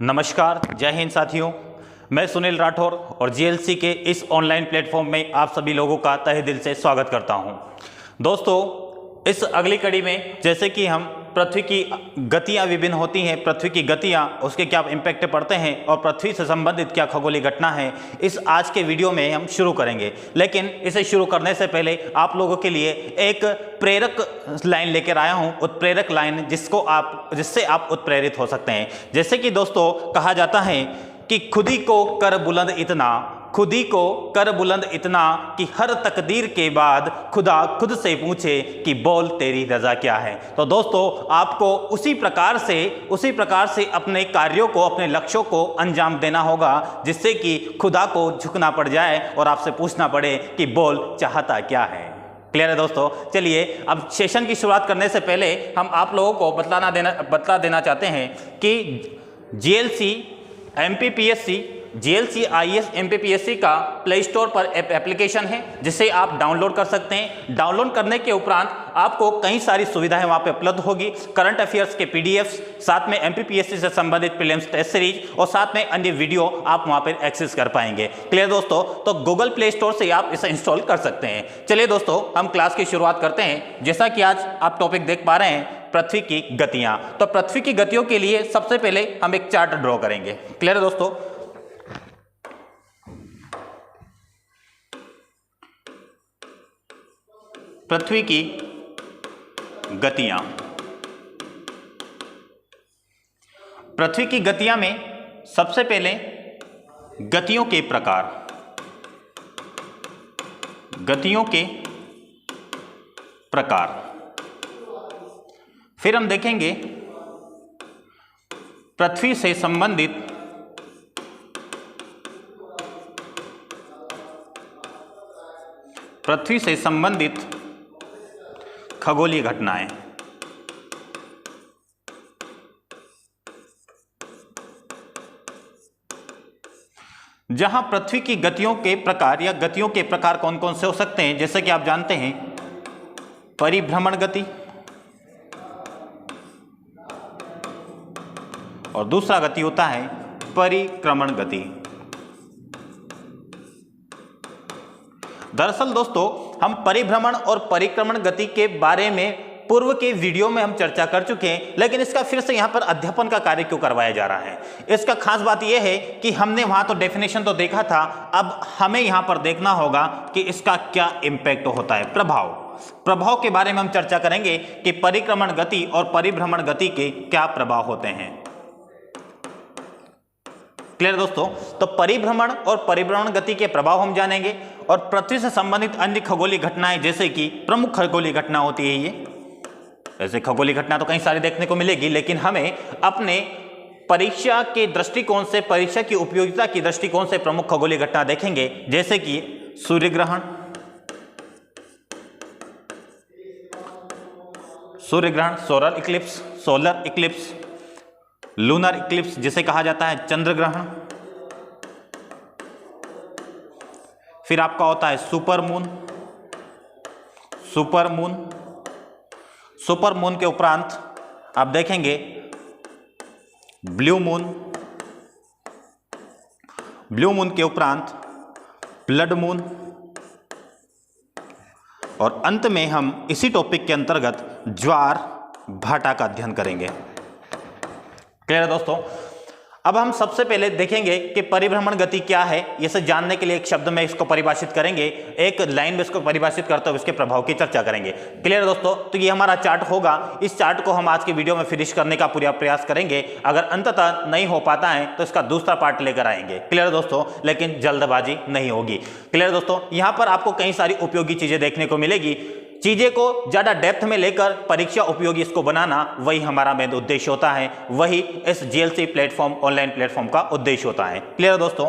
नमस्कार, जय हिंद साथियों। मैं सुनील राठौर और जीएलसी के इस ऑनलाइन प्लेटफॉर्म में आप सभी लोगों का तहे दिल से स्वागत करता हूं। दोस्तों, इस अगली कड़ी में जैसे कि हम पृथ्वी की गतियां विभिन्न होती हैं, पृथ्वी की गतियां उसके क्या इम्पैक्ट पड़ते हैं और पृथ्वी से संबंधित क्या खगोलीय घटना है, इस आज के वीडियो में हम शुरू करेंगे। लेकिन इसे शुरू करने से पहले आप लोगों के लिए एक प्रेरक लाइन लेकर आया हूं, उत्प्रेरक लाइन जिससे आप उत्प्रेरित हो सकते हैं। जैसे कि दोस्तों कहा जाता है कि खुदी को कर बुलंद इतना कि हर तकदीर के बाद खुदा खुद से पूछे कि बोल तेरी रजा क्या है। तो दोस्तों, आपको उसी प्रकार से अपने कार्यों को, अपने लक्ष्यों को अंजाम देना होगा जिससे कि खुदा को झुकना पड़ जाए और आपसे पूछना पड़े कि बोल चाहता क्या है। क्लियर है दोस्तों? चलिए, अब सेशन की शुरुआत करने से पहले हम आप लोगों को बतला देना चाहते हैं कि GLC MPPSC GLC IAS MPPSC का प्ले स्टोर पर एप्लीकेशन है जिसे आप डाउनलोड कर सकते हैं। डाउनलोड करने के उपरांत आपको कई सारी सुविधाएं वहां पे उपलब्ध होगी। करंट अफेयर्स के पीडीएफ्स, साथ में एमपीपीएससी से संबंधित प्रीलिम्स टेस्ट सीरीज और साथ में अन्य वीडियो आप वहां पर एक्सेस कर पाएंगे। क्लियर दोस्तों? तो गूगल प्ले स्टोर से आप इसे इंस्टॉल कर सकते हैं। चलिए दोस्तों, हम क्लास की शुरुआत करते हैं। जैसा कि आज आप टॉपिक देख पा रहे हैं, पृथ्वी की गतियां। तो पृथ्वी की गतियों के लिए सबसे पहले हम एक चार्ट ड्रॉ करेंगे। क्लियर है दोस्तों? पृथ्वी की गतियां। पृथ्वी की गतियां में सबसे पहले गतियों के प्रकार, फिर हम देखेंगे पृथ्वी से संबंधित खगोलीय घटनाएं। जहां पृथ्वी की गतियों के प्रकार या गतियों के प्रकार कौन कौन से हो सकते हैं, जैसे कि आप जानते हैं परिभ्रमण गति और दूसरा गति होता है परिक्रमण गति। दरअसल दोस्तों, हम परिभ्रमण और परिक्रमण गति के बारे में पूर्व के वीडियो में हम चर्चा कर चुके हैं, लेकिन इसका फिर से यहाँ पर अध्यापन का कार्य क्यों करवाया जा रहा है? इसका खास बात यह है कि हमने वहां तो डेफिनेशन तो देखा था, अब हमें यहाँ पर देखना होगा कि इसका क्या इम्पैक्ट होता है। प्रभाव के बारे में हम चर्चा करेंगे कि परिक्रमण गति और परिभ्रमण गति के क्या प्रभाव होते हैं। क्लियर दोस्तों? तो परिभ्रमण और परिभ्रमण गति के प्रभाव हम जानेंगे और पृथ्वी से संबंधित अन्य खगोलीय घटनाएं, जैसे कि प्रमुख खगोलीय घटना होती है ये। ऐसे खगोलीय घटना तो कई सारी देखने को मिलेगी, लेकिन हमें अपने परीक्षा के दृष्टिकोण से, परीक्षा की उपयोगिता की दृष्टिकोण से प्रमुख खगोलीय घटना देखेंगे, जैसे कि सूर्य ग्रहण, सोलर इक्लिप्स, लूनर इक्लिप्स जिसे कहा जाता है चंद्र ग्रहण, फिर आपका होता है सुपरमून के उपरांत आप देखेंगे ब्लू मून के उपरांत ब्लड मून, और अंत में हम इसी टॉपिक के अंतर्गत ज्वार भाटा का अध्ययन करेंगे। क्लियर है दोस्तों? अब हम सबसे पहले देखेंगे कि परिभ्रमण गति क्या है। इसे जानने के लिए एक शब्द में इसको परिभाषित करेंगे, एक लाइन में इसको परिभाषित करते हुए इसके प्रभाव की चर्चा करेंगे। क्लियर है दोस्तों? तो ये हमारा चार्ट होगा। इस चार्ट को हम आज के वीडियो में फिनिश करने का पूरा प्रयास करेंगे। अगर अंततः नहीं हो पाता है तो इसका दूसरा पार्ट लेकर आएंगे। क्लियर है दोस्तों? लेकिन जल्दबाजी नहीं होगी। क्लियर है दोस्तों? यहां पर आपको कई सारी उपयोगी चीजें देखने को मिलेगी। चीजें को ज्यादा डेप्थ में लेकर परीक्षा उपयोगी इसको बनाना, वही हमारा मेन उद्देश्य होता है, वही इस जीएलसी प्लेटफॉर्म, ऑनलाइन प्लेटफॉर्म का उद्देश्य होता है। क्लियर दोस्तों?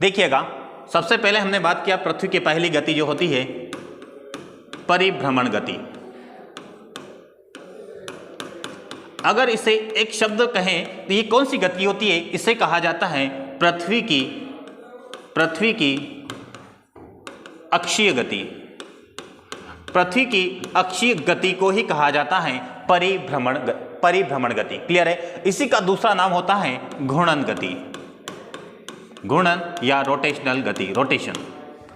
देखिएगा, सबसे पहले हमने बात किया पृथ्वी की पहली गति जो होती है परिभ्रमण गति। अगर इसे एक शब्द कहें तो ये कौन सी गति होती है? इसे कहा जाता है पृथ्वी की अक्षीय गति। पृथ्वी की अक्षीय गति को ही कहा जाता है परिभ्रमण परिभ्रमण गति। क्लियर है? इसी का दूसरा नाम होता है घूर्णन गति, घूर्णन या रोटेशनल गति, रोटेशन।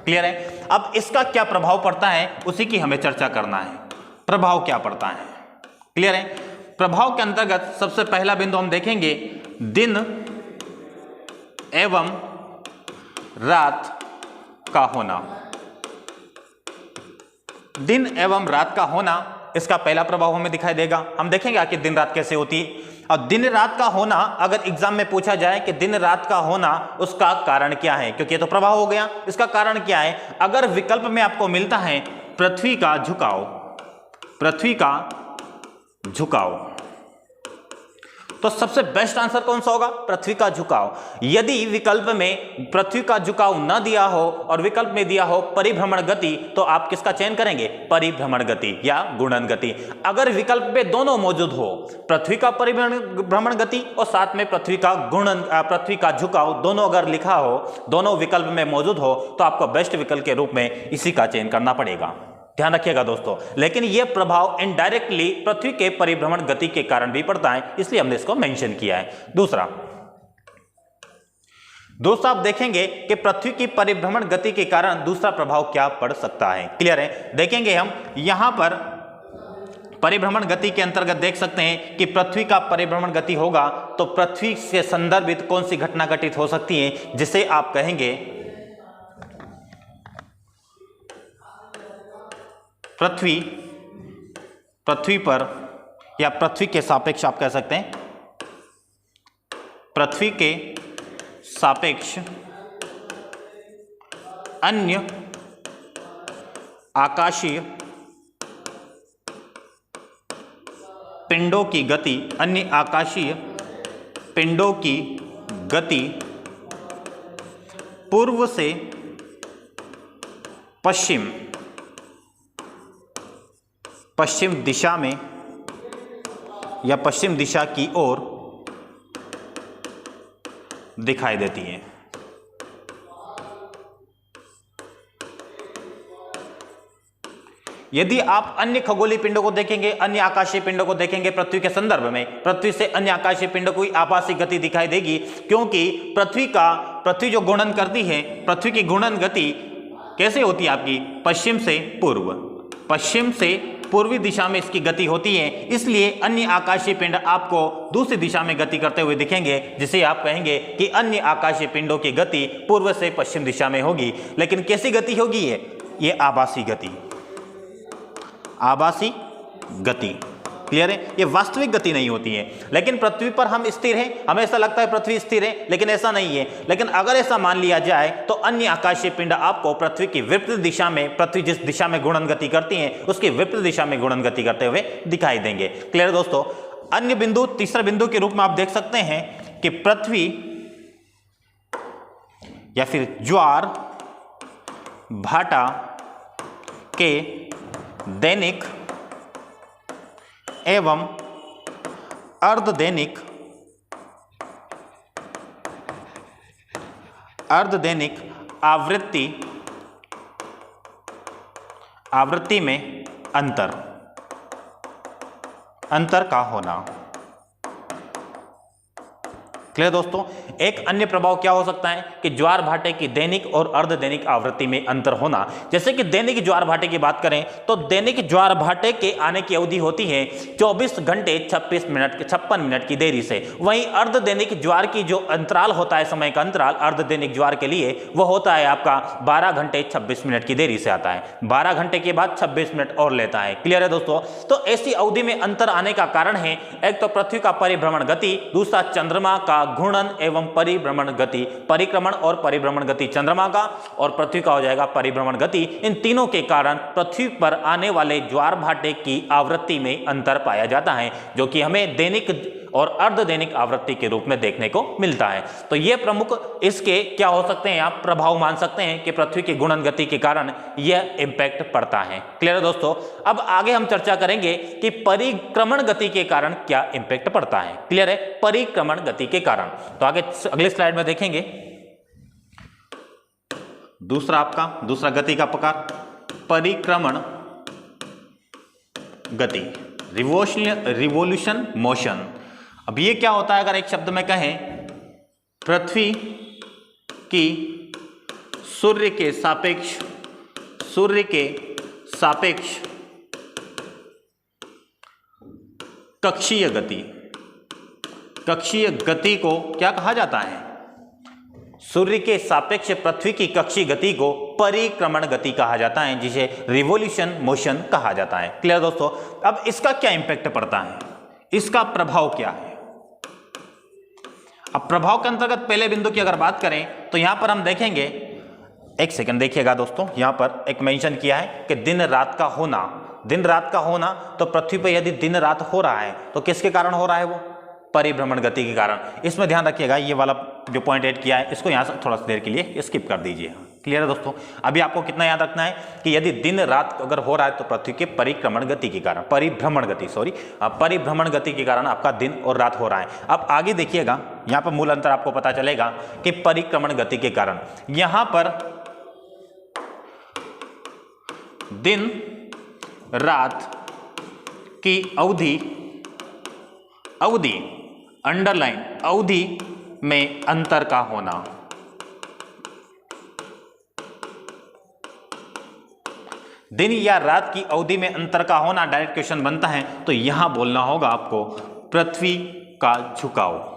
क्लियर है? अब इसका क्या प्रभाव पड़ता है उसी की हमें चर्चा करना है। प्रभाव क्या पड़ता है? क्लियर है? प्रभाव के अंतर्गत सबसे पहला बिंदु हम देखेंगे दिन एवं रात का होना। दिन एवं रात का होना, इसका पहला प्रभाव हमें दिखाई देगा। हम देखेंगे आखिर दिन रात कैसे होती है। और दिन रात का होना अगर एग्जाम में पूछा जाए कि दिन रात का होना उसका कारण क्या है, क्योंकि ये तो प्रभाव हो गया, इसका कारण क्या है? अगर विकल्प में आपको मिलता है पृथ्वी का झुकाव, पृथ्वी का झुकाव, तो सबसे बेस्ट आंसर कौन सा होगा? पृथ्वी का झुकाव। यदि विकल्प में पृथ्वी का झुकाव न दिया हो और विकल्प में दिया हो परिभ्रमण गति, तो आप किसका चयन करेंगे? परिभ्रमण गति या घूर्णन गति। अगर विकल्प में दोनों मौजूद हो, पृथ्वी का परिभ्रमण गति और साथ में पृथ्वी का घूर्णन, पृथ्वी का झुकाव, दोनों अगर लिखा हो, दोनों विकल्प में मौजूद हो, तो आपको बेस्ट विकल्प के रूप में इसी का चयन करना पड़ेगा। ध्यान रखिएगा दोस्तों। लेकिन यह प्रभाव इनडायरेक्टली पृथ्वी के परिभ्रमण गति के कारण भी पड़ता है, इसलिए हमने इसको मेंशन किया है। दूसरा दोस्तों आप देखेंगे कि पृथ्वी की परिभ्रमण गति के कारण दूसरा प्रभाव क्या पड़ सकता है। क्लियर है? देखेंगे हम यहां पर परिभ्रमण गति के अंतर्गत देख सकते हैं कि पृथ्वी का परिभ्रमण गति होगा तो पृथ्वी से संदर्भित कौन सी घटना घटित हो सकती है, जिसे आप कहेंगे पृथ्वी पर या पृथ्वी के सापेक्ष आप कह सकते हैं, पृथ्वी के सापेक्ष अन्य आकाशीय पिंडों की गति, अन्य आकाशीय पिंडों की गति पूर्व से पश्चिम दिशा में या पश्चिम दिशा की ओर दिखाई देती है। यदि आप अन्य खगोलीय पिंडों को देखेंगे, अन्य आकाशीय पिंडों को देखेंगे पृथ्वी के संदर्भ में, पृथ्वी से अन्य आकाशीय पिंडों को आभासी गति दिखाई देगी, क्योंकि पृथ्वी जो घूर्णन करती है, पृथ्वी की घूर्णन गति कैसे होती है आपकी? पश्चिम से पूर्व, पश्चिम से पूर्वी दिशा में इसकी गति होती है, इसलिए अन्य आकाशीय पिंड आपको दूसरी दिशा में गति करते हुए दिखेंगे, जिसे आप कहेंगे कि अन्य आकाशीय पिंडों की गति पूर्व से पश्चिम दिशा में होगी। लेकिन कैसी गति होगी? ये आभासी गति, आभासी गति। क्लियर है? ये वास्तविक गति नहीं होती है। लेकिन पृथ्वी पर हम स्थिर हैं, हमें ऐसा लगता है पृथ्वी स्थिर है, लेकिन ऐसा नहीं है। लेकिन अगर ऐसा मान लिया जाए तो अन्य आकाशीय पिंड आपको पृथ्वी की विपरीत दिशा में, पृथ्वी जिस दिशा में घूर्णन गति करती है उसकी विपरीत दिशा में घूर्णन गति करते हुए दिखाई देंगे। क्लियर दोस्तों? अन्य बिंदु, तीसरा बिंदु के रूप में आप देख सकते हैं कि पृथ्वी या फिर ज्वार भाटा के दैनिक एवं अर्धदैनिक आवृत्ति में अंतर का होना। क्लियर दोस्तों? एक अन्य प्रभाव क्या हो सकता है कि ज्वार भाटे की दैनिक और अर्धदैनिक आवृत्ति में अंतर होना। जैसे कि दैनिक ज्वार भाटे की बात करें तो दैनिक ज्वार भाटे के आने की अवधि होती है 24 घंटे 56 मिनट की देरी से। वहीं अर्धदैनिक ज्वार की जो अंतराल होता है, समय का अंतराल अर्धदैनिक ज्वार के लिए, वो होता है आपका 12 घंटे 26 मिनट की देरी से आता है। 12 घंटे के बाद 26 मिनट और लेता है। क्लियर है दोस्तों? तो ऐसी अवधि में अंतर आने का कारण है एक तो पृथ्वी का परिभ्रमण गति, दूसरा चंद्रमा का घूर्णन एवं परिभ्रमण गति, परिक्रमण और परिभ्रमण गति चंद्रमा का, और पृथ्वी का हो जाएगा परिभ्रमण गति। इन तीनों के कारण पृथ्वी पर आने वाले ज्वार भाटे की आवृत्ति में अंतर पाया जाता है, जो कि हमें दैनिक और अर्धदैनिक आवृत्ति के रूप में देखने को मिलता है। तो ये प्रमुख इसके क्या हो सकते हैं, आप प्रभाव मान सकते हैं कि पृथ्वी की घूर्णन गति के कारण यह इंपैक्ट पड़ता है। क्लियर है दोस्तों? अब आगे हम चर्चा करेंगे कि परिक्रमण गति के कारण क्या इंपैक्ट पड़ता है। क्लियर है? परिक्रमण गति के कारण। तो आगे अगले स्लाइड में देखेंगे। दूसरा गति का प्रकार परिक्रमण गति। Revolution motion. अब ये क्या होता है, अगर एक शब्द में कहें, पृथ्वी की सूर्य के सापेक्ष कक्षीय गति को क्या कहा जाता है? सूर्य के सापेक्ष पृथ्वी की कक्षीय गति को परिक्रमण गति कहा जाता है, जिसे रिवोल्यूशन मोशन कहा जाता है। क्लियर दोस्तों? अब इसका क्या इंपैक्ट पड़ता है, इसका प्रभाव क्या है? अब प्रभाव के अंतर्गत पहले बिंदु की अगर बात करें तो यहां पर हम देखेंगे, एक सेकंड देखिएगा दोस्तों, यहां पर एक मेंशन किया है कि दिन रात का होना, तो पृथ्वी पर यदि दिन रात हो रहा है तो किसके कारण हो रहा है? वो परिभ्रमण गति के कारण। इसमें ध्यान रखिएगा, ये वाला जो पॉइंट ऐड किया है इसको यहां से थोड़ा सा देर के लिए स्किप कर दीजिए। क्लियर है दोस्तों? अभी आपको कितना याद रखना है कि यदि दिन रात अगर हो रहा है तो पृथ्वी के परिभ्रमण गति के कारण आपका दिन और रात हो रहा है। अब आगे देखिएगा, यहां पर मूल अंतर आपको पता चलेगा कि परिक्रमण गति के कारण यहां पर दिन रात की अवधि अंडरलाइन अवधि में अंतर का होना। दिन या रात की अवधि में अंतर का होना डायरेक्ट क्वेश्चन बनता है, तो यहां बोलना होगा आपको पृथ्वी का झुकाव।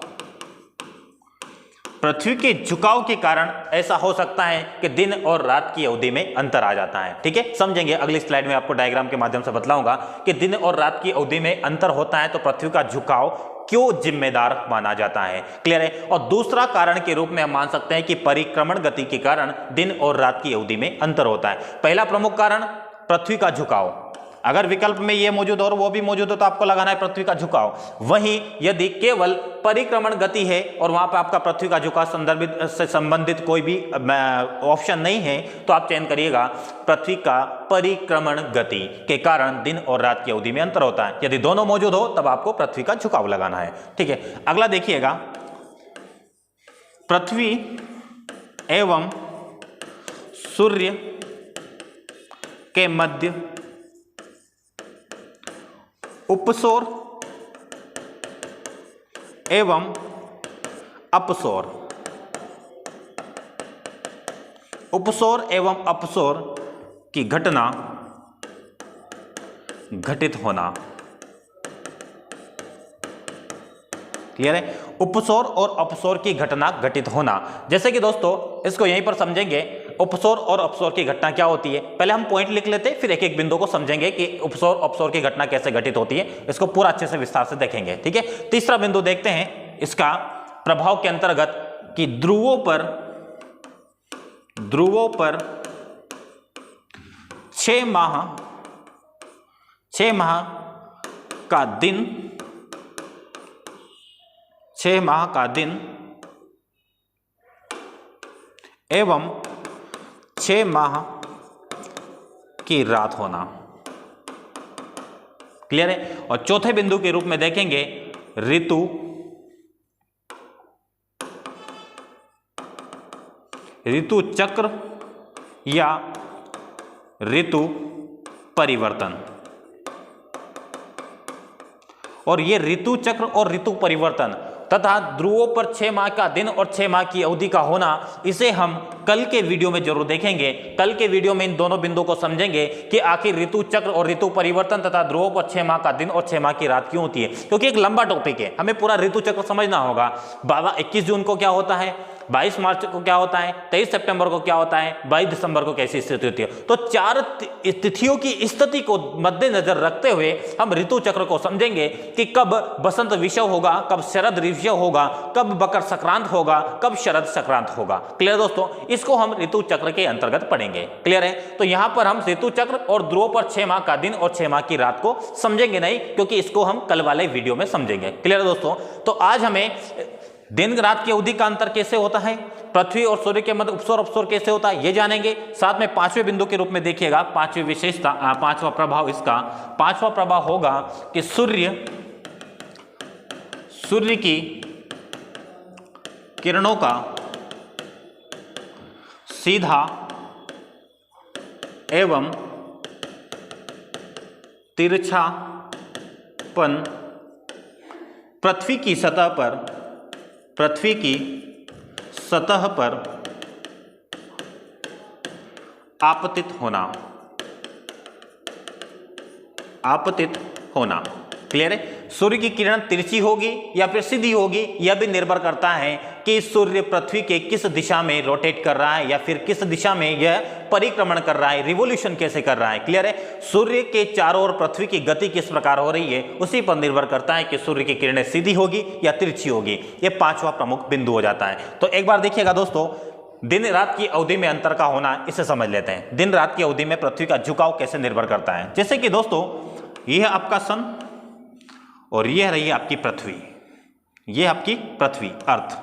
पृथ्वी के झुकाव के कारण ऐसा हो सकता है कि दिन और रात की अवधि में अंतर आ जाता है। ठीक है, समझेंगे। अगली स्लाइड में आपको डायग्राम के माध्यम से बतलाऊंगा कि दिन और रात की अवधि में अंतर होता है तो पृथ्वी का झुकाव क्यों जिम्मेदार माना जाता है। क्लियर है? और दूसरा कारण के रूप में हम मान सकते हैं कि परिक्रमण गति के कारण दिन और रात की अवधि में अंतर होता है। पहला प्रमुख कारण पृथ्वी का झुकाव, अगर विकल्प में ये मौजूद और वो भी मौजूद हो तो आपको लगाना है पृथ्वी का झुकाव। वहीं यदि केवल परिक्रमण गति है और वहां पर आपका पृथ्वी का झुकाव संबंधित कोई भी ऑप्शन नहीं है तो आप चयन करिएगा पृथ्वी का परिक्रमण गति के कारण दिन और रात की अवधि में अंतर होता है। यदि दोनों मौजूद हो तब आपको पृथ्वी का झुकाव लगाना है। ठीक है, अगला देखिएगा, पृथ्वी एवं सूर्य के मध्य उपसौर एवं अपसौर की घटना घटित होना। क्लियर है? उपसौर और अपसौर की घटना घटित होना। जैसे कि दोस्तों इसको यहीं पर समझेंगे, उपसौर और अपसौर की घटना क्या होती है। पहले हम पॉइंट लिख लेते हैं, फिर एक एक बिंदु को समझेंगे कि उपसौर अपसौर की घटना कैसे घटित होती है। इसको पूरा अच्छे से विस्तार से देखेंगे। ठीक है, तीसरा बिंदु देखते हैं इसका प्रभाव के अंतर्गत कि ध्रुवों पर 6 माह का दिन एवं 6 माह की रात होना। क्लियर है? और चौथे बिंदु के रूप में देखेंगे ऋतु चक्र या ऋतु परिवर्तन। और ये ऋतु चक्र और ऋतु परिवर्तन तथा ध्रुवों पर 6 माह का दिन और 6 माह की अवधि का होना, इसे हम कल के वीडियो में जरूर देखेंगे। कल के वीडियो में इन दोनों बिंदुओं को समझेंगे कि आखिर ऋतु चक्र और ऋतु परिवर्तन तथा ध्रुवों पर 6 माह का दिन और 6 माह की रात क्यों होती है, क्योंकि एक लंबा टॉपिक है, हमें पूरा ऋतु चक्र समझना होगा। 21 जून को क्या होता है, 22 मार्च को क्या होता है, 23 सितंबर को क्या होता है, 22 दिसंबर को कैसी स्थिति होती है। तो 4 तिथियों की स्थिति को मद्देनजर रखते हुए हम ऋतु चक्र को समझेंगे कि कब बसंत विषव होगा, कब शरद विषव होगा, कब मकर संक्रांत होगा, कब शरद संक्रांत होगा। क्लियर दोस्तों? इसको हम ऋतु चक्र के अंतर्गत पढ़ेंगे। क्लियर है? तो यहां पर हम ऋतु चक्र और ध्रुवों पर 6 माह का दिन और 6 माह की रात को समझेंगे नहीं, क्योंकि इसको हम कल वाले वीडियो में समझेंगे। क्लियर दोस्तों? तो आज हमें दिन रात की अवधि का अंतर कैसे होता है, पृथ्वी और सूर्य के मध्य उपसौर अपसौर कैसे होता है, ये जानेंगे। साथ में 5वें बिंदु के रूप में देखिएगा, 5वीं विशेषता, 5वां प्रभाव, इसका 5वां प्रभाव होगा कि सूर्य की किरणों का सीधा एवं तिरछा पृथ्वी की सतह पर आपतित होना। क्लियर है? सूर्य की किरण तिरछी होगी या फिर सीधी होगी, यह भी निर्भर करता है कि सूर्य पृथ्वी के किस दिशा में रोटेट कर रहा है या फिर किस दिशा में यह परिक्रमण कर रहा है, रिवोल्यूशन कैसे कर रहा है। क्लियर है? सूर्य के चारों ओर पृथ्वी की गति किस प्रकार हो रही है, उसी पर निर्भर करता है कि सूर्य की किरणें सीधी होगी या तिरछी होगी। यह पांचवा प्रमुख बिंदु हो जाता है। तो एक बार देखिएगा दोस्तों, दिन रात की अवधि में अंतर का होना, इसे समझ लेते हैं। दिन रात की अवधि में पृथ्वी का झुकाव कैसे निर्भर करता है। जैसे कि दोस्तों, यह है आपका सन और यह रही आपकी पृथ्वी, यह आपकी पृथ्वी अर्थ।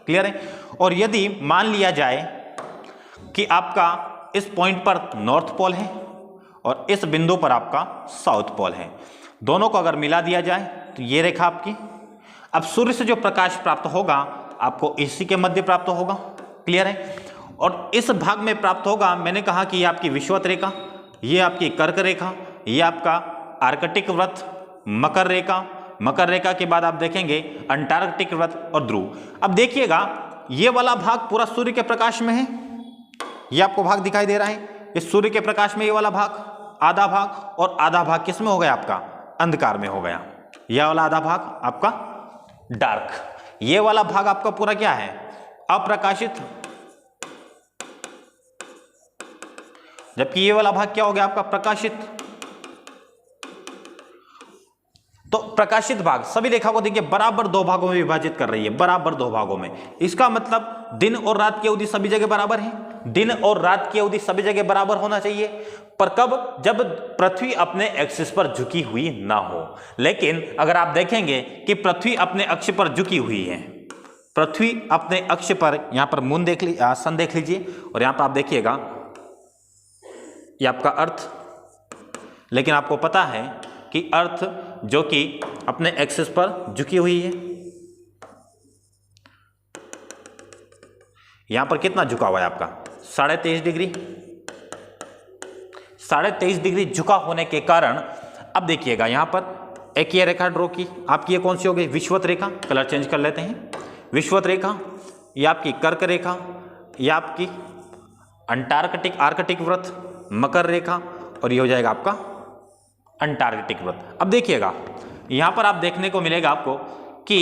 क्लियर है? और यदि मान लिया जाए कि आपका इस पॉइंट पर नॉर्थ पोल है और इस बिंदु पर आपका साउथ पोल है, दोनों को अगर मिला दिया जाए तो ये रेखा आपकी, अब सूर्य से जो प्रकाश प्राप्त होगा आपको इसी के मध्य प्राप्त होगा। क्लियर है? और इस भाग में प्राप्त होगा, मैंने कहा कि ये आपकी विषुवत रेखा, ये आपकी कर्क रेखा, ये आपका आर्कटिक व्रत, मकर रेखा, मकर रेखा के बाद आप देखेंगे अंटार्कटिक व्रत और ध्रुव। अब देखिएगा, ये वाला भाग पूरा सूर्य के प्रकाश में है, ये आपको भाग दिखाई दे रहा है, इस सूर्य के प्रकाश में ये वाला भाग आधा भाग, और आधा भाग किस में हो गया आपका अंधकार में हो गया। यह वाला आधा भाग आपका डार्क, ये वाला भाग आपका पूरा क्या है अप्रकाशित, जबकि ये वाला भाग क्या हो गया आपका प्रकाशित। तो प्रकाशित भाग सभी रेखा को देखिए बराबर दो भागों में विभाजित कर रही है, बराबर दो भागों में। इसका मतलब दिन और रात की अवधि सभी जगह बराबर है, दिन और रात की अवधि सभी जगह बराबर होना चाहिए। पर कब? जब पृथ्वी अपने एक्सिस पर झुकी हुई ना हो। लेकिन अगर आप देखेंगे कि पृथ्वी अपने अक्ष पर झुकी हुई है, पृथ्वी अपने अक्ष पर, यहां पर मून देख लीजिए, सन देख लीजिए, और यहां पर आप देखिएगा ये आपका अर्थ। लेकिन आपको पता है कि अर्थ जो कि अपने एक्सिस पर झुकी हुई है, यहां पर कितना झुका हुआ है आपका 23.5 डिग्री, 23.5 डिग्री झुका होने के कारण अब देखिएगा यहां पर एक ये रेखा ड्रॉ की आपकी, ये कौन सी हो गई विषुवत रेखा, कलर चेंज कर लेते हैं, विषुवत रेखा, ये आपकी कर्क रेखा, ये आपकी आर्कटिक व्रत, मकर रेखा, और ये हो जाएगा आपका अंटार्कटिक व्रत। अब देखिएगा यहां पर आप देखने को मिलेगा आपको कि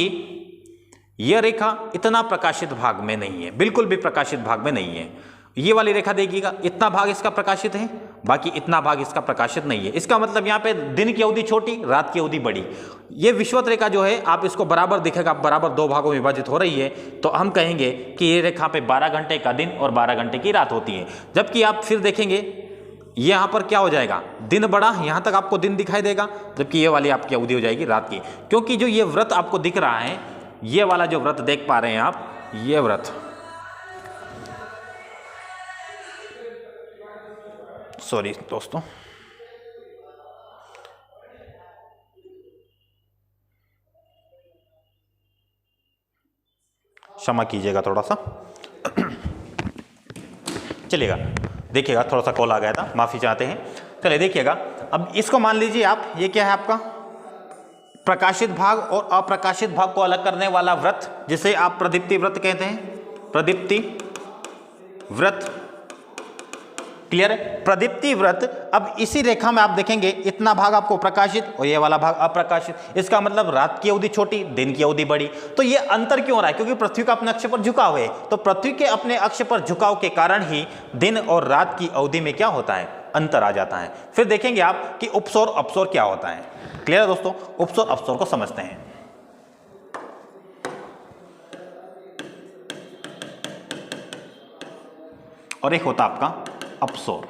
यह रेखा इतना प्रकाशित भाग में नहीं है, बिल्कुल भी प्रकाशित भाग में नहीं है। ये वाली रेखा देखिएगा, इतना भाग इसका प्रकाशित है, बाकी इतना भाग इसका प्रकाशित नहीं है। इसका मतलब यहाँ पे दिन की अवधि छोटी, रात की अवधि बड़ी। ये विषुवत रेखा जो है आप इसको बराबर दिखेगा, बराबर दो भागों में विभाजित हो रही है, तो हम कहेंगे कि ये रेखा पे 12 घंटे का दिन और 12 घंटे की रात होती है। जबकि आप फिर देखेंगे यहाँ पर क्या हो जाएगा, दिन बड़ा, यहाँ तक आपको दिन दिखाई देगा, जबकि ये वाली आपकी अवधि हो जाएगी रात की। क्योंकि जो ये व्रत आपको दिख रहा है, ये वाला जो व्रत देख पा रहे हैं आप, ये व्रत, सॉरी दोस्तों, क्षमा कीजिएगा थोड़ा सा चलिएगा, देखिएगा थोड़ा सा कॉल आ गया था, माफी चाहते हैं। चलिए देखिएगा, अब इसको मान लीजिए आप, ये क्या है आपका प्रकाशित भाग और अप्रकाशित भाग को अलग करने वाला व्रत, जिसे आप प्रदीप्ति व्रत कहते हैं, प्रदीप्ति व्रत। क्लियर है? प्रदीप्ति व्रत। अब इसी रेखा में आप देखेंगे इतना भाग आपको प्रकाशित और ये वाला भाग अप्रकाशित। इसका मतलब रात की अवधि छोटी, दिन की अवधि बड़ी। तो ये अंतर क्यों हो रहा है? क्योंकि पृथ्वी का अपने अक्ष पर झुकाव है। तो पृथ्वी के अपने अक्ष पर झुकाव के कारण ही दिन और रात की अवधि में क्या होता है, अंतर आ जाता है। फिर देखेंगे आप कि उपसौर अपसौर क्या होता है। क्लियर है दोस्तों? उपसौर अपसौर को समझते हैं। और एक होता आपका अपसौर।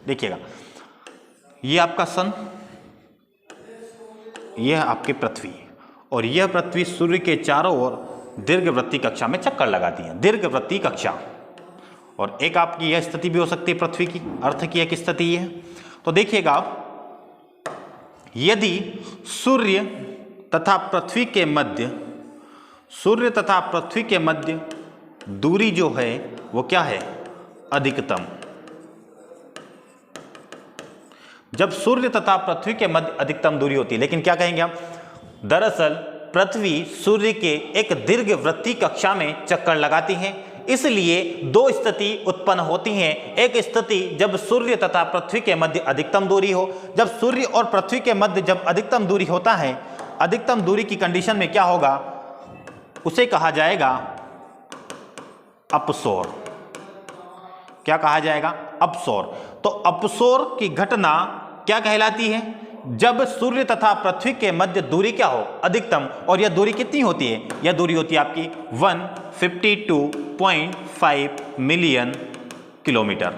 देखिएगा, ये आपका सन, यह आपकी पृथ्वी, और यह पृथ्वी सूर्य के चारों ओर दीर्घवृत्तीय कक्षा में चक्कर लगाती है, दीर्घवृत्तीय कक्षा। और एक आपकी यह स्थिति भी हो सकती है पृथ्वी की, अर्थ की एक स्थिति है। तो देखिएगा आप, यदि सूर्य तथा पृथ्वी के मध्य, सूर्य तथा पृथ्वी के मध्य दूरी जो है वो क्या है, अधिकतम। जब सूर्य तथा पृथ्वी के मध्य अधिकतम दूरी होती है। लेकिन क्या कहेंगे हम, दरअसल पृथ्वी सूर्य के एक दीर्घ वृत्तीय कक्षा में चक्कर लगाती है, इसलिए दो स्थिति उत्पन्न होती हैं। एक स्थिति जब सूर्य तथा पृथ्वी के मध्य अधिकतम दूरी हो। जब सूर्य और पृथ्वी के मध्य जब अधिकतम दूरी होता है, अधिकतम दूरी की कंडीशन में क्या होगा, उसे कहा जाएगा अपसौर। क्या कहा जाएगा, अपसौर। तो अपसौर की घटना क्या कहलाती है, जब सूर्य तथा पृथ्वी के मध्य दूरी क्या हो, अधिकतम। और यह दूरी कितनी होती है, यह दूरी होती है आपकी 152.5 मिलियन किलोमीटर।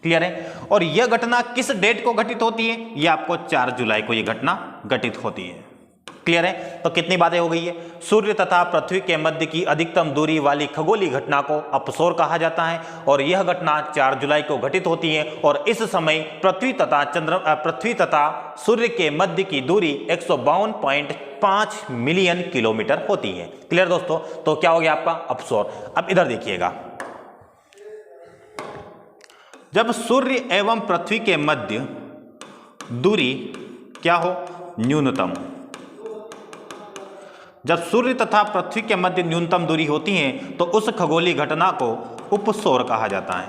क्लियर है। और यह घटना किस डेट को घटित होती है, यह आपको 4 जुलाई को यह घटना घटित होती है। क्लियर है। तो कितनी बातें हो गई है, सूर्य तथा पृथ्वी के मध्य की अधिकतम दूरी वाली खगोलीय घटना को अपसौर कहा जाता है और यह घटना 4 जुलाई को घटित होती है। और इस समय पृथ्वी तथा सूर्य के मध्य की दूरी 152.5 मिलियन किलोमीटर होती है। क्लियर दोस्तों। तो क्या हो गया आपका अपसौर। अब इधर देखिएगा, जब सूर्य एवं पृथ्वी के मध्य दूरी क्या हो, न्यूनतम। जब सूर्य तथा पृथ्वी के मध्य न्यूनतम दूरी होती है तो उस खगोलीय घटना को उपसौर कहा जाता है।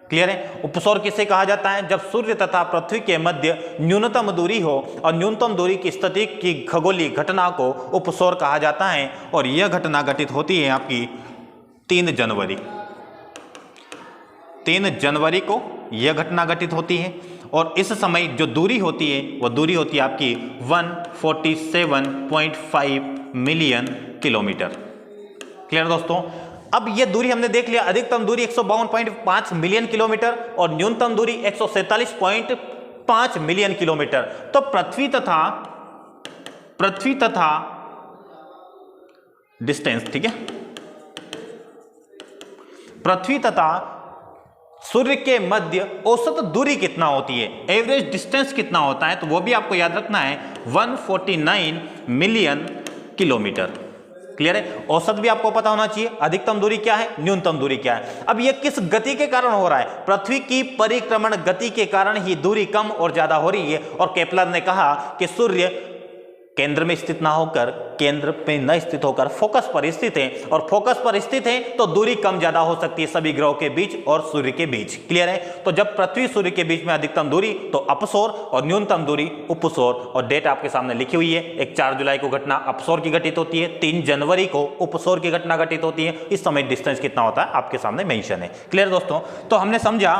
क्लियर है। उपसौर किसे कहा जाता है, जब सूर्य तथा पृथ्वी के मध्य न्यूनतम दूरी हो और न्यूनतम दूरी की स्थिति की खगोलीय घटना को उपसौर कहा जाता है। और यह घटना घटित होती है आपकी 3 जनवरी। 3 जनवरी को यह घटना घटित होती है और इस समय जो दूरी होती है वह दूरी होती है आपकी 147.5 मिलियन किलोमीटर। क्लियर दोस्तों। अब यह दूरी हमने देख लिया, अधिकतम दूरी 152.5 मिलियन किलोमीटर और न्यूनतम दूरी 147.5 मिलियन किलोमीटर। तो पृथ्वी तथा डिस्टेंस, ठीक है, पृथ्वी तथा सूर्य के मध्य औसत दूरी कितना होती है, एवरेज डिस्टेंस कितना होता है, तो वो भी आपको याद रखना है 149 मिलियन किलोमीटर। क्लियर है। औसत भी आपको पता होना चाहिए, अधिकतम दूरी क्या है, न्यूनतम दूरी क्या है। अब ये किस गति के कारण हो रहा है, पृथ्वी की परिक्रमण गति के कारण ही दूरी कम और ज्यादा हो रही है। और केपलर ने कहा कि सूर्य केंद्र में स्थित ना होकर, केंद्र पे न स्थित होकर फोकस पर स्थित है, और फोकस पर स्थित है तो दूरी कम ज्यादा हो सकती है सभी ग्रहों के बीच और सूर्य के बीच। क्लियर है। तो जब पृथ्वी सूर्य के बीच में अधिकतम दूरी तो अपसौर और न्यूनतम दूरी उपसौर। और डेट आपके सामने लिखी हुई है, एक 4 जुलाई को घटना अपसौर की घटित होती है, 3 जनवरी को उपसौर की घटना घटित होती है। इस समय डिस्टेंस कितना होता है आपके सामने मेंशन है। क्लियर दोस्तों। तो हमने समझा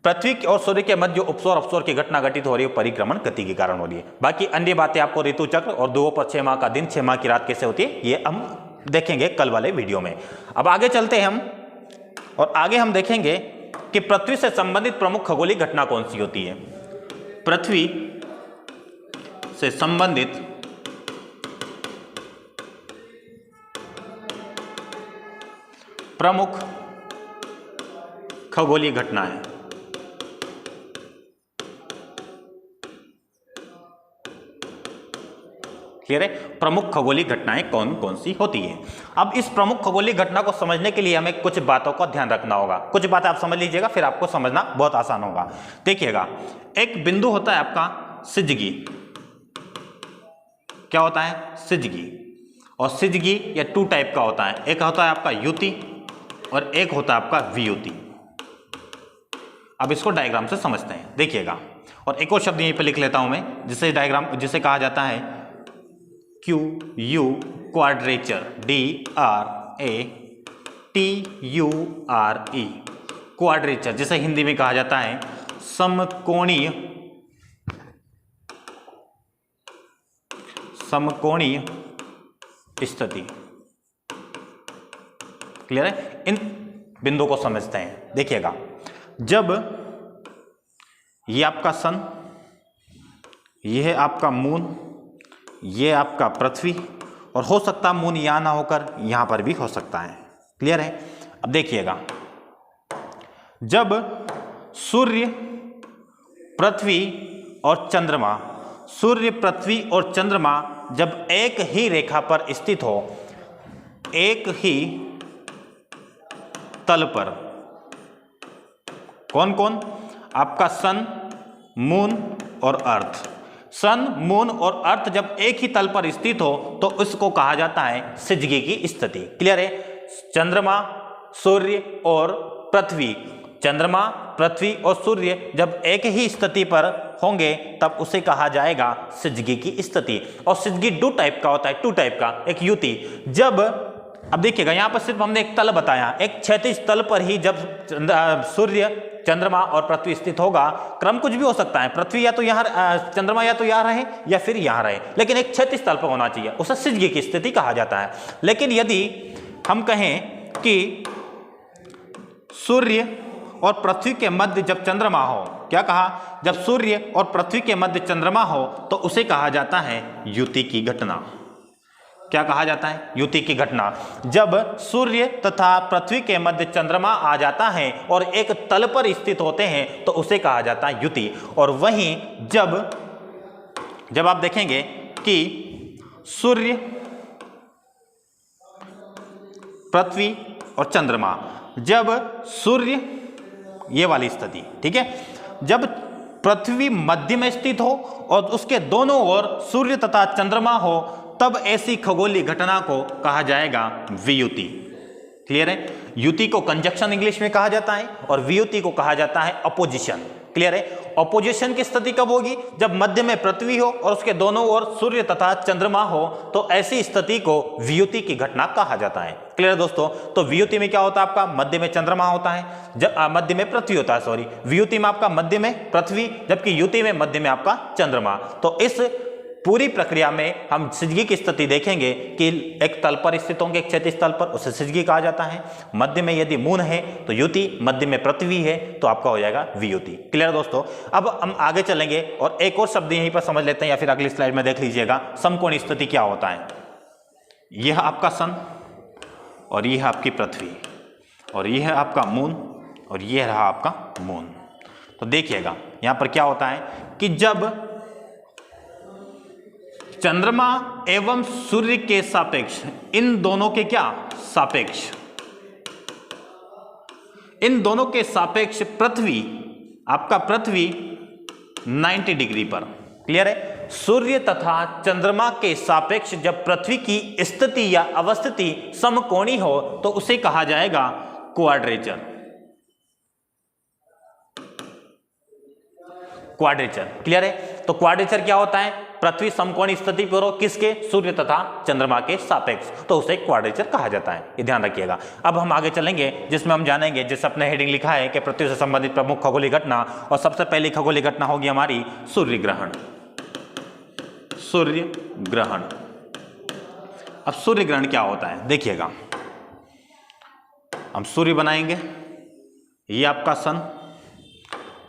पृथ्वी और सूर्य के मध्य उपसौर अपसौर की घटना घटित हो रही है, परिक्रमण गति के कारण हो रही है। बाकी अन्य बातें आपको ऋतु चक्र और 2 पर 6 माह का दिन 6 माह की रात कैसे होती है ये हम देखेंगे कल वाले वीडियो में। अब आगे चलते हैं हम, और आगे हम देखेंगे कि पृथ्वी से संबंधित प्रमुख खगोलीय घटना कौन सी होती है। पृथ्वी से संबंधित प्रमुख खगोलीय घटनाएं। क्लियर है। प्रमुख खगोलीय घटनाएं कौन कौन सी होती है। अब इस प्रमुख खगोलीय घटना को समझने के लिए हमें कुछ बातों का ध्यान रखना होगा। कुछ बातें आप समझ लीजिएगा, फिर आपको समझना बहुत आसान होगा। देखिएगा, एक बिंदु होता है आपका सिजगी। क्या होता है, सिजगी। और सिजगी या 2 टाइप का होता है, एक होता है आपका युति और एक होता है आपका वियुति। अब इसको डायग्राम से समझते हैं। देखिएगा, और एक और शब्द यहीं पे लिख लेता हूं मैं, जिसे कहा जाता है QU क्वाड्रेचर, DRATURE क्वाड्रेचर, जिसे हिंदी में कहा जाता है समकोणीय स्थिति। क्लियर है। इन बिंदुओं को समझते हैं। देखिएगा, जब ये आपका सन, ये है आपका मून, ये आपका पृथ्वी, और हो सकता मून यहां ना होकर यहां पर भी हो सकता है। क्लियर है। अब देखिएगा, जब सूर्य पृथ्वी और चंद्रमा, सूर्य पृथ्वी और चंद्रमा जब एक ही रेखा पर स्थित हो, एक ही तल पर, कौन कौन, आपका सन मून और अर्थ। सन, मून और अर्थ जब एक ही तल पर स्थित हो तो उसको कहा जाता है सिजगी की स्थिति। क्लियर है? चंद्रमा, सूर्य और पृथ्वी, चंद्रमा, पृथ्वी और सूर्य जब एक ही स्थिति पर होंगे तब उसे कहा जाएगा सिजगी की स्थिति। और सिजगी दो टाइप का होता है, टू टाइप का। एक युति, जब, अब देखिएगा यहां पर सिर्फ हमने एक तल बताया, एक क्षैतिज तल पर ही जब सूर्य, चंद्रमा और पृथ्वी स्थित होगा, क्रम कुछ भी हो सकता है, पृथ्वी या तो यहां, चंद्रमा या तो यहां रहे या फिर यहां रहे, लेकिन एक क्षैतिज तल पर होना चाहिए, उसे सिजगी की स्थिति कहा जाता है। लेकिन यदि हम कहें कि सूर्य और पृथ्वी के मध्य जब चंद्रमा हो, क्या कहा, जब सूर्य और पृथ्वी के मध्य चंद्रमा हो तो उसे कहा जाता है युति की घटना। क्या कहा जाता है? युति की घटना। जब सूर्य तथा पृथ्वी के मध्य चंद्रमा आ जाता है और एक तल पर स्थित होते हैं तो उसे कहा जाता है युति। और वहीं जब आप देखेंगे कि सूर्य, पृथ्वी और चंद्रमा, जब सूर्य, ये वाली स्थिति, ठीक है, जब पृथ्वी मध्य में स्थित हो और उसके दोनों ओर सूर्य तथा चंद्रमा हो तब ऐसी खगोलीय घटना को कहा जाएगा वियुति। क्लियर है? युति को कंजक्शन इंग्लिश में कहा जाता है और वियुति को कहा जाता है अपोजिशन। क्लियर है? अपोजिशन की स्थिति कब होगी? जब मध्य में पृथ्वी हो और उसके दोनों ओर सूर्य तथा चंद्रमा हो तो ऐसी स्थिति को वियुति की घटना कहा जाता है। क्लियर है दोस्तों? तो वियुति में क्या होता है आपका? मध्य में चंद्रमा होता है, जब मध्य में पृथ्वी होता है, सॉरी, वियुति में आपका मध्य में पृथ्वी, जबकि युति में मध्य में आपका चंद्रमा। तो इस पूरी प्रक्रिया में हम सिजगी की स्थिति देखेंगे कि एक तल पर स्थित होंगे, एक क्षैतिज तल पर, उसे सिजगी कहा जाता है। मध्य में यदि मून है तो युति, मध्य में पृथ्वी है तो आपका हो जाएगा वियुति। क्लियर दोस्तों? अब हम आगे चलेंगे और एक और शब्द यहीं पर समझ लेते हैं, या फिर अगली स्लाइड में देख लीजिएगा। समकोणीय स्थिति क्या होता है? यह आपका सन और यह आपकी पृथ्वी और यह आपका मून और यह रहा आपका मून। तो देखिएगा यहां पर क्या होता है कि जब चंद्रमा एवं सूर्य के सापेक्ष, इन दोनों के क्या सापेक्ष, इन दोनों के सापेक्ष पृथ्वी, आपका पृथ्वी 90 डिग्री पर, क्लियर है, सूर्य तथा चंद्रमा के सापेक्ष जब पृथ्वी की स्थिति या अवस्थिति समकोणीय हो तो उसे कहा जाएगा क्वाड्रेचर। क्वाड्रेचर, क्लियर है? तो क्वाड्रेचर क्या होता है? पृथ्वी समकोणीय स्थिति पर हो, किसके? सूर्य तथा चंद्रमा के सापेक्ष, तो उसे क्वाड्रेचर कहा जाता है। ये ध्यान रखिएगा। अब हम आगे चलेंगे जिसमें हम जानेंगे, जैसे अपने हेडिंग लिखा है कि पृथ्वी से संबंधित प्रमुख खगोलीय घटना, और सबसे पहली खगोलीय घटना होगी हमारी सूर्य ग्रहण। सूर्य ग्रहण। अब सूर्य ग्रहण क्या होता है देखिएगा, हम सूर्य बनाएंगे, ये आपका सन,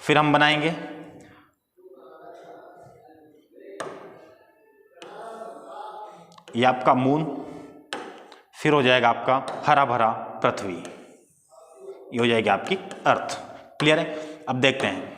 फिर हम बनाएंगे ये आपका मून, फिर हो जाएगा आपका हरा भरा पृथ्वी, ये हो जाएगी आपकी अर्थ। क्लियर है? अब देखते हैं,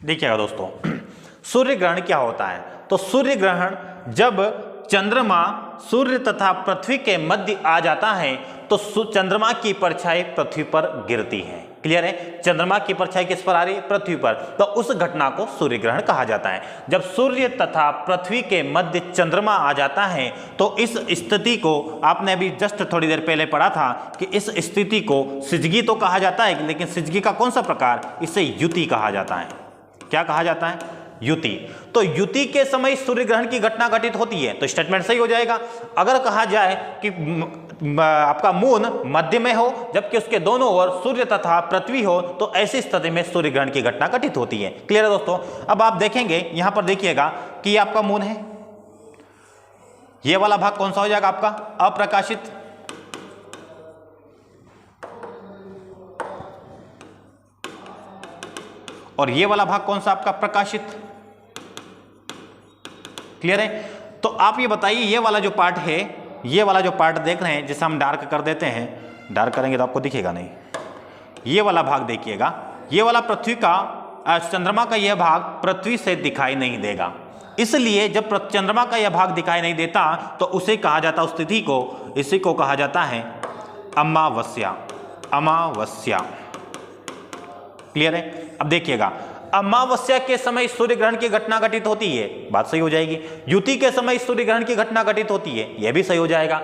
देखिएगा दोस्तों, सूर्य ग्रहण क्या होता है? तो सूर्य ग्रहण जब चंद्रमा सूर्य तथा पृथ्वी के मध्य आ जाता है तो चंद्रमा की परछाई पृथ्वी पर गिरती है। क्लियर है? चंद्रमा की परछाई किस पर आ रही है? पृथ्वी पर। तो उस घटना को सूर्य ग्रहण कहा जाता है। जब सूर्य तथा पृथ्वी के मध्य चंद्रमा आ जाता है तो इस स्थिति को आपने अभी जस्ट थोड़ी देर पहले पढ़ा था कि इस स्थिति को सिजगी तो कहा जाता है, लेकिन सिजगी का कौन सा प्रकार? इसे युति कहा जाता है। क्या कहा जाता है? युति। तो युति के समय सूर्य ग्रहण की घटना घटित होती है, तो स्टेटमेंट सही हो जाएगा। अगर कहा जाए कि आपका मून मध्य में हो जबकि उसके दोनों ओर सूर्य तथा पृथ्वी हो तो ऐसी स्थिति में सूर्य ग्रहण की घटना घटित होती है। क्लियर है दोस्तों? अब आप देखेंगे यहां पर देखिएगा कि ये आपका मून है, ये वाला भाग कौन सा हो जाएगा आपका? अप्रकाशित। और ये वाला भाग कौन सा आपका प्रकाशित। क्लियर है। तो आप ये बताइए ये वाला जो पार्ट है, ये वाला जो पार्ट देख रहे हैं जिसे हम डार्क कर देते हैं, डार्क करेंगे तो आपको दिखेगा नहीं, ये वाला भाग देखिएगा, ये वाला पृथ्वी का चंद्रमा का यह भाग पृथ्वी से दिखाई नहीं देगा। इसलिए जब चंद्रमा का यह भाग दिखाई नहीं देता तो उसे कहा जाता, उस तिथि को, इसी को कहा जाता है अमावस्या। अमावस्या। क्लियर है। अब देखिएगा अमावस्या के समय सूर्य ग्रहण की घटना घटित होती है, बात सही हो जाएगी। युति के समय सूर्य ग्रहण की घटना घटित होती है, यह भी सही हो जाएगा।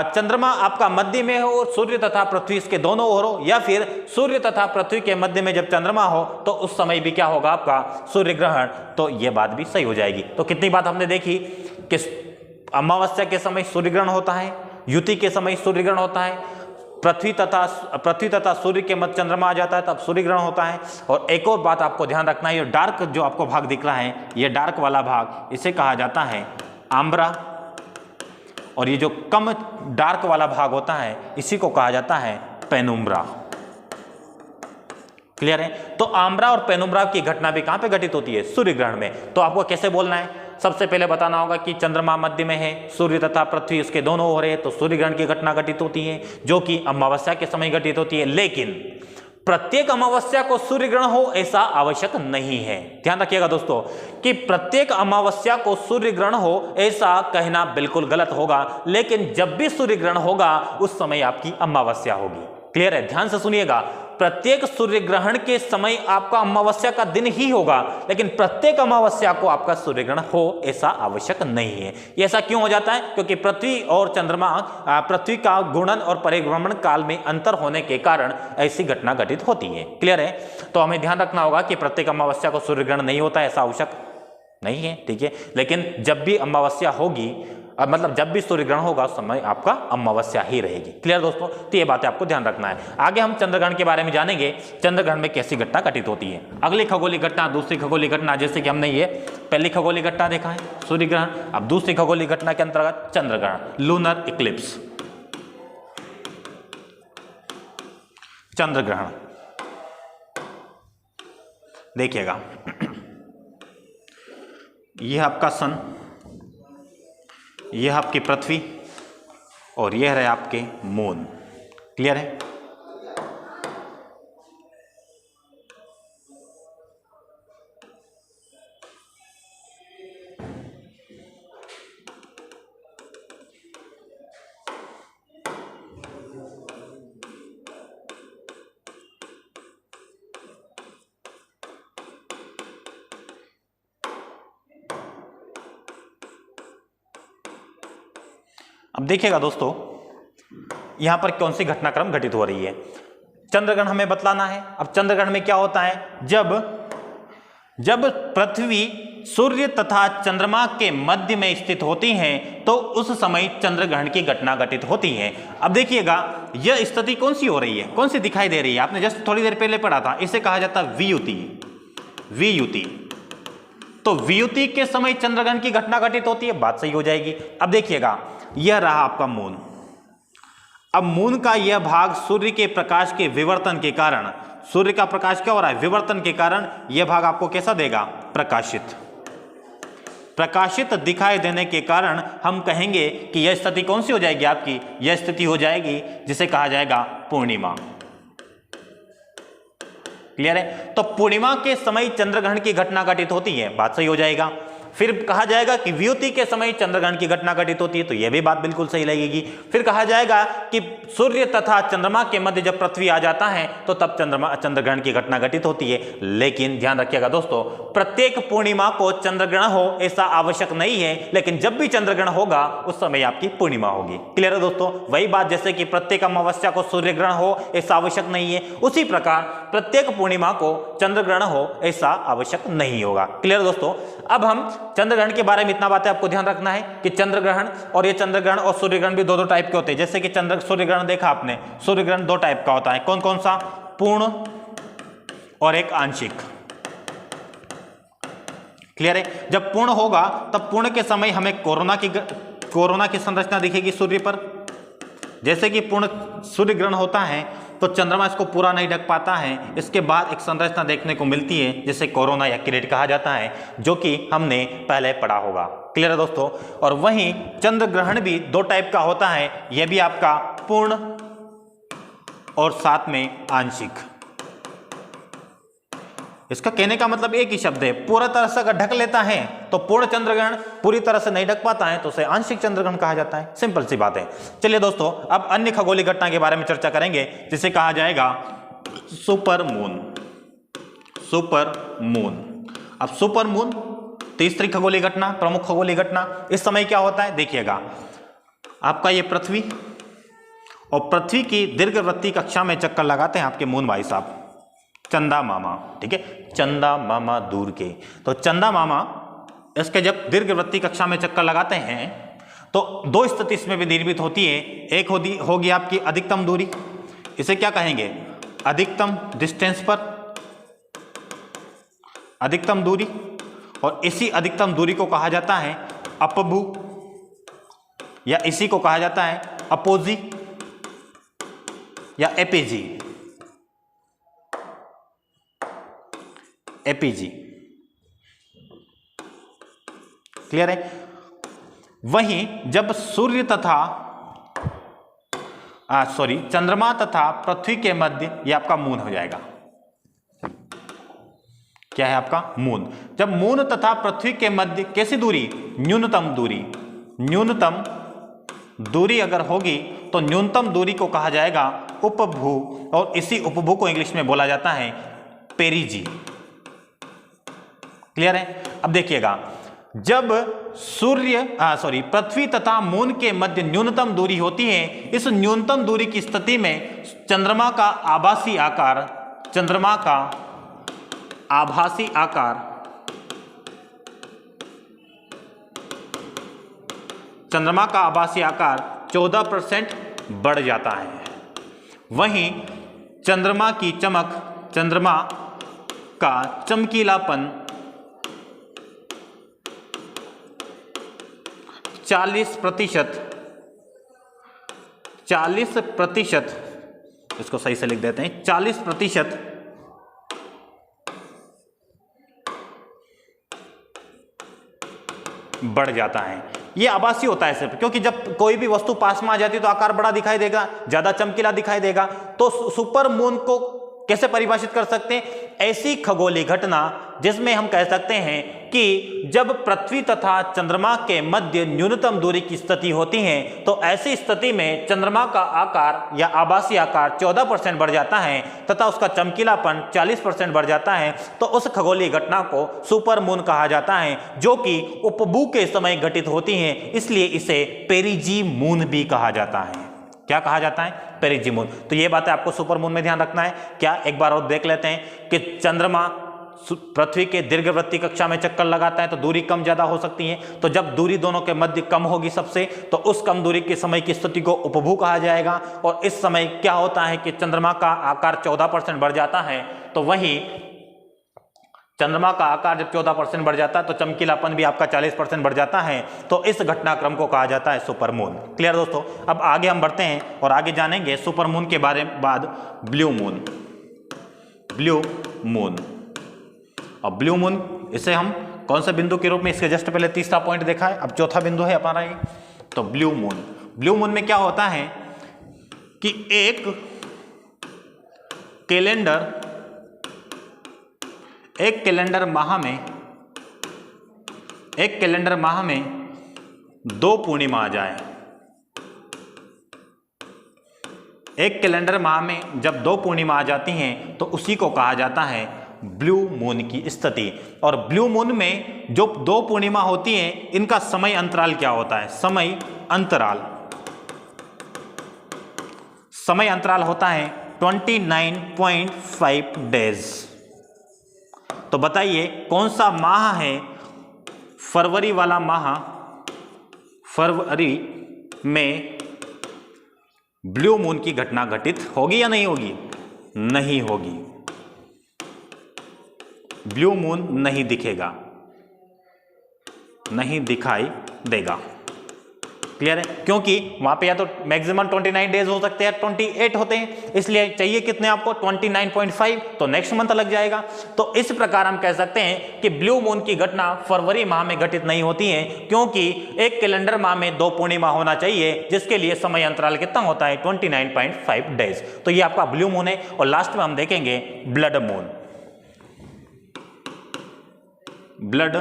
चंद्रमा आपका मध्य में हो और सूर्य तथा पृथ्वी इसके दोनों ओर हो, या फिर सूर्य तथा पृथ्वी के मध्य में जब चंद्रमा हो तो उस समय भी क्या होगा आपका सूर्य ग्रहण, तो यह बात भी सही हो जाएगी। तो कितनी बात हमने देखी कि अमावस्या के समय सूर्य ग्रहण होता है, युति के समय सूर्य ग्रहण होता है, पृथ्वी तथा सूर्य के मध्य चंद्रमा आ जाता है तब सूर्य ग्रहण होता है। और एक और बात आपको ध्यान रखना है, ये डार्क जो आपको भाग दिख रहा है, ये डार्क वाला भाग, इसे कहा जाता है आम्ब्रा, और ये जो कम डार्क वाला भाग होता है इसी को कहा जाता है पेनुम्ब्रा। क्लियर है। तो आम्ब्रा और पेनुम्ब्रा की घटना भी कहां पे घटित होती है, सूर्य ग्रहण में। तो आपको कैसे बोलना है, सबसे पहले बताना होगा कि चंद्रमा मध्य में है, सूर्य तथा पृथ्वी उसके दोनों ओर है, तो सूर्य ग्रहण की घटना घटित होती है जो कि अमावस्या के समय घटित होती है। लेकिन प्रत्येक अमावस्या को सूर्य ग्रहण हो ऐसा आवश्यक नहीं है। ध्यान रखिएगा दोस्तों कि प्रत्येक अमावस्या को सूर्य ग्रहण हो ऐसा कहना बिल्कुल गलत होगा, लेकिन जब भी सूर्य ग्रहण होगा उस समय आपकी अमावस्या होगी। क्लियर है। ध्यान से सुनिएगा, प्रत्येक सूर्य ग्रहण के समय आपका अमावस्या का दिन ही होगा, लेकिन प्रत्येक अमावस्या को आपका सूर्य ग्रहण हो ऐसा आवश्यक नहीं है। ये ऐसा क्यों हो जाता है, क्योंकि पृथ्वी और चंद्रमा, पृथ्वी का घूर्णन और परिभ्रमण काल में अंतर होने के कारण ऐसी घटना घटित होती है। क्लियर है। तो हमें ध्यान रखना होगा कि प्रत्येक अमावस्या को सूर्य ग्रहण नहीं होता, ऐसा आवश्यक नहीं है। ठीक है। लेकिन जब भी अमावस्या होगी, मतलब जब भी सूर्य ग्रहण होगा उस समय आपका अमावस्या ही रहेगी। क्लियर दोस्तों। तो ये बातें आपको ध्यान रखना है। आगे हम चंद्रग्रहण के बारे में जानेंगे, चंद्रग्रहण में कैसी घटना घटित होती है। अगली खगोलीय घटना, दूसरी खगोलीय घटना, जैसे कि हमने ये पहली खगोलीय घटना देखा है सूर्य ग्रहण, अब दूसरी खगोलीय घटना के अंतर्गत चंद्रग्रहण, लूनर इक्लिप्स। चंद्रग्रहण देखिएगा, यह आपका सन, यह आपकी पृथ्वी और यह रहे आपके मून। क्लियर है। अब देखिएगा दोस्तों यहां पर कौन सी घटनाक्रम घटित हो रही है। चंद्रग्रहण हमें बतलाना है। अब चंद्रग्रहण में क्या होता है, जब पृथ्वी सूर्य तथा चंद्रमा के मध्य में स्थित होती हैं तो उस समय चंद्रग्रहण की घटना घटित होती है। अब देखिएगा यह स्थिति कौन सी हो रही है, कौन सी दिखाई दे रही है, आपने जस्ट थोड़ी देर पहले पढ़ा था, इसे कहा जाता है वियुति। वियुति। तो वियुति के समय चंद्रग्रहण की घटना घटित होती है, बात सही हो जाएगी। अब देखिएगा यह रहा आपका मून। अब मून का यह भाग सूर्य के प्रकाश के विवर्तन के कारण, सूर्य का प्रकाश क्या हो रहा है, विवर्तन के कारण यह भाग आपको कैसा देगा, प्रकाशित। प्रकाशित दिखाई देने के कारण हम कहेंगे कि यह स्थिति कौन सी हो जाएगी आपकी, यह स्थिति हो जाएगी जिसे कहा जाएगा पूर्णिमा। क्लियर है। तो पूर्णिमा के समय चंद्रग्रहण की घटना घटित होती है, बात सही हो जाएगा। फिर कहा जाएगा कि वियुति के समय चंद्रग्रहण की घटना घटित होती है, तो यह भी बात बिल्कुल सही लगेगी। फिर कहा जाएगा कि सूर्य तथा चंद्रमा के मध्य जब पृथ्वी आ जाता है तो तब चंद्रग्रहण की घटना घटित होती है। लेकिन ध्यान रखिएगा दोस्तों, प्रत्येक पूर्णिमा को चंद्रग्रहण हो ऐसा आवश्यक नहीं है, लेकिन जब भी चंद्रग्रहण होगा उस समय आपकी पूर्णिमा होगी। क्लियर है दोस्तों। वही बात जैसे कि प्रत्येक अमावस्या को सूर्य ग्रहण हो ऐसा आवश्यक नहीं है, उसी प्रकार प्रत्येक पूर्णिमा को चंद्रग्रहण हो ऐसा आवश्यक नहीं होगा। क्लियर दोस्तों। अब हम चंद्रग्रहण के बारे में इतना बातें आपको ध्यान रखना है कि चंद्रग्रहण और ये चंद्रग्रहण और सूर्यग्रहण भी दो टाइप के होते हैं। जैसे कि सूर्यग्रहण देखा आपने, सूर्यग्रहण दो टाइप का होता है, कौन कौन सा, पूर्ण और एक आंशिक। क्लियर है। जब पूर्ण होगा तब पूर्ण के समय हमें कोरोना की संरचना दिखेगी सूर्य पर। जैसे कि पूर्ण सूर्य ग्रहण होता है तो चंद्रमा इसको पूरा नहीं ढक पाता है। इसके बाद एक संरचना देखने को मिलती है जिसे कोरोना या किरीट कहा जाता है, जो कि हमने पहले पढ़ा होगा। क्लियर है दोस्तों। और वहीं चंद्र ग्रहण भी दो टाइप का होता है, यह भी आपका पूर्ण और साथ में आंशिक। इसका कहने का मतलब एक ही शब्द है, पूरा तरह से अगर ढक लेता है तो पूर्ण चंद्रग्रहण, पूरी तरह से नहीं ढक पाता है तो उसे आंशिक चंद्रग्रहण कहा जाता है। सिंपल सी बात है। चलिए दोस्तों, अब अन्य खगोलीय घटना के बारे में चर्चा करेंगे जिसे कहा जाएगा सुपर मून। Super moon. अब सुपर मून तीसरी खगोलीय घटना, प्रमुख खगोलीय घटना। इस समय क्या होता है देखिएगा, आपका ये पृथ्वी और पृथ्वी की दीर्घवृत्तीय कक्षा में चक्कर लगाते हैं आपके मून भाई साहब, चंदा मामा। ठीक है, चंदा मामा दूर के। तो चंदा मामा इसके जब दीर्घवृत्तीय कक्षा में चक्कर लगाते हैं तो दो स्थिति इसमें भी निर्मित होती है। एक होगी आपकी अधिकतम दूरी, इसे क्या कहेंगे, अधिकतम डिस्टेंस पर अधिकतम दूरी, और इसी अधिकतम दूरी को कहा जाता है अपभू, या इसी को कहा जाता है अपोजी या एपीजी। एपीजी। क्लियर है। वहीं जब सूर्य तथा चंद्रमा तथा पृथ्वी के मध्य यह आपका मून हो जाएगा। क्या है आपका मून। जब मून तथा पृथ्वी के मध्य कैसी दूरी, न्यूनतम दूरी, न्यूनतम दूरी अगर होगी तो न्यूनतम दूरी को कहा जाएगा उपभू, और इसी उपभू को इंग्लिश में बोला जाता है पेरिजी। क्लियर है। अब देखिएगा, जब पृथ्वी तथा मून के मध्य न्यूनतम दूरी होती है, इस न्यूनतम दूरी की स्थिति में चंद्रमा का आभासी आकार, चंद्रमा का आभासी आकार, चंद्रमा का आभासी आकार 14% बढ़ जाता है। वहीं चंद्रमा की चमक, चंद्रमा का चमकीलापन 40%, इसको सही से लिख देते हैं, 40% बढ़ जाता है। ये आभासी होता है सिर्फ, क्योंकि जब कोई भी वस्तु पास में आ जाती है तो आकार बड़ा दिखाई देगा, ज्यादा चमकीला दिखाई देगा। तो सुपर मून को कैसे परिभाषित कर सकते हैं, ऐसी खगोलीय घटना जिसमें हम कह सकते हैं कि जब पृथ्वी तथा चंद्रमा के मध्य न्यूनतम दूरी की स्थिति होती है, तो ऐसी स्थिति में चंद्रमा का आकार या आभासी आकार 14% बढ़ जाता है तथा उसका चमकीलापन 40% बढ़ जाता है, तो उस खगोलीय घटना को सुपर मून कहा जाता है, जो कि उपभू के समय घटित होती है। इसलिए इसे पेरिजी मून भी कहा जाता है। क्या कहा जाता है, पेरिजी मून। तो ये बातें आपको सुपर मून में ध्यान रखना है। क्या, एक बार और देख लेते हैं कि चंद्रमा पृथ्वी के दीर्घवृत्तीय कक्षा में चक्कर लगाता है तो दूरी कम ज्यादा हो सकती है। तो जब दूरी दोनों के मध्य कम होगी सबसे, तो उस कम दूरी के समय की स्थिति को उपभू कहा जाएगा। और इस समय क्या होता है कि चंद्रमा का आकार 14% बढ़ जाता है, तो वही चंद्रमा का आकार जब 14% बढ़ जाता है तो चमकीलापन भी आपका 40% बढ़ जाता है। तो इस घटनाक्रम को कहा जाता है सुपर मून। क्लियर दोस्तों। अब आगे हम बढ़ते हैं और आगे जानेंगे सुपर मून के बारे में। बाद ब्लू मून। ब्लू मून और ब्लू मून, इसे हम कौन से बिंदु के रूप में, इसके जस्ट पहले तीसरा पॉइंट देखा है, अब चौथा बिंदु है हमारा ये। तो ब्लू मून, ब्लू मून में क्या होता है कि एक कैलेंडर माह में 2 पूर्णिमा आ जाए। एक कैलेंडर माह में जब 2 पूर्णिमा आ जाती हैं तो उसी को कहा जाता है ब्लू मून की स्थिति। और ब्लू मून में जो 2 पूर्णिमा होती हैं, इनका समय अंतराल क्या होता है, समय अंतराल होता है 29.5 डेज। तो बताइए कौन सा माह है, फरवरी वाला माह, फरवरी में ब्लू मून की घटना घटित होगी या नहीं होगी? नहीं होगी। ब्लू मून नहीं दिखेगा, नहीं दिखाई देगा। क्लियर है, क्योंकि वहां पे या तो मैक्सिमम 29 डेज हो सकते हैं, 28 होते हैं, इसलिए चाहिए कितने आपको 29.5, तो नेक्स्ट मंथ लग जाएगा। तो इस प्रकार हम कह सकते हैं कि ब्लू मून की घटना फरवरी माह में घटित नहीं होती है, क्योंकि एक कैलेंडर माह में 2 पूर्णिमा होना चाहिए, जिसके लिए समय अंतराल कितना होता है 29.5 डेज। तो ये आपका ब्लू मून है। और लास्ट में हम देखेंगे ब्लड मून। ब्लड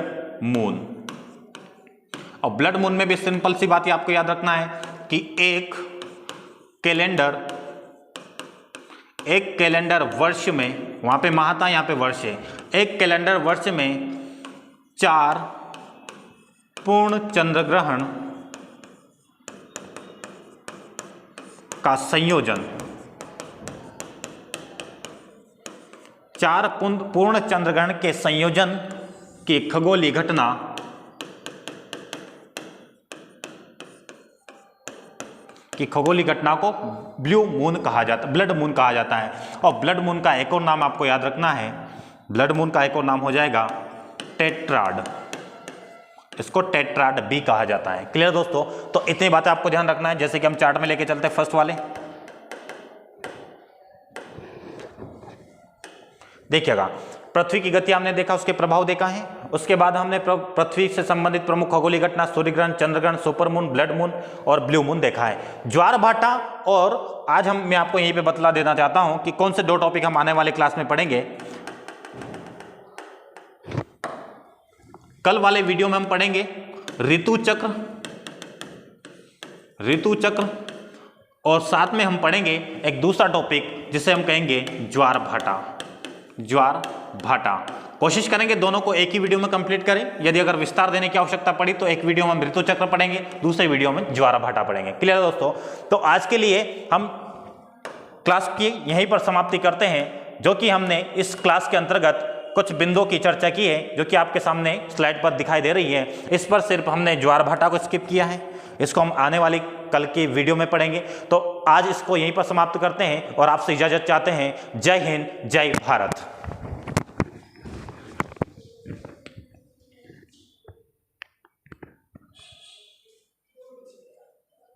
मून, और ब्लड मून में भी सिंपल सी बात ही आपको याद रखना है कि एक कैलेंडर वर्ष में, वहां पे माह था यहां पे वर्ष है, एक कैलेंडर वर्ष में 4 पूर्ण चंद्र ग्रहण का संयोजन, 4 पूर्ण चंद्र ग्रहण के संयोजन की खगोलीय घटना को ब्लू मून कहा जाता है, ब्लड मून कहा जाता है। और ब्लड मून का एक और नाम आपको याद रखना है, ब्लड मून का एक और नाम हो जाएगा टेट्राड, इसको टेट्राड भी कहा जाता है। क्लियर दोस्तों, तो इतनी बातें आपको ध्यान रखना है। जैसे कि हम चार्ट में लेके चलते हैं फर्स्ट वाले, देखिएगा पृथ्वी की गति हमने देखा, उसके प्रभाव देखा है। उसके बाद हमने पृथ्वी से संबंधित प्रमुख खगोलीय घटना, सूर्य ग्रहण, चंद्र ग्रहण, सुपर मून, ब्लड मून और ब्लू मून देखा है। ज्वार भाटा, और आज मैं आपको यहीं पे बतला देना चाहता हूं कि कौन से 2 टॉपिक हम आने वाले क्लास में पढ़ेंगे। कल वाले वीडियो में हम पढ़ेंगे ऋतु चक्र, और साथ में हम पढ़ेंगे एक दूसरा टॉपिक जिसे हम कहेंगे ज्वार भाटा। कोशिश करेंगे दोनों को एक ही वीडियो में कंप्लीट करें। यदि अगर विस्तार देने की आवश्यकता पड़ी तो एक वीडियो में हम ऋतु चक्र पढ़ेंगे, दूसरे वीडियो में ज्वार भाटा पढ़ेंगे। क्लियर है दोस्तों, तो आज के लिए हम क्लास की यहीं पर समाप्ति करते हैं, जो कि हमने इस क्लास के अंतर्गत कुछ बिंदुओं की चर्चा की है, जो कि आपके सामने स्लाइड पर दिखाई दे रही है। इस पर सिर्फ हमने ज्वार भाटा को स्किप किया है, इसको हम आने वाली कल की वीडियो में पढ़ेंगे। तो आज इसको यहीं पर समाप्त करते हैं और आपसे इजाजत चाहते हैं। जय हिंद, जय भारत।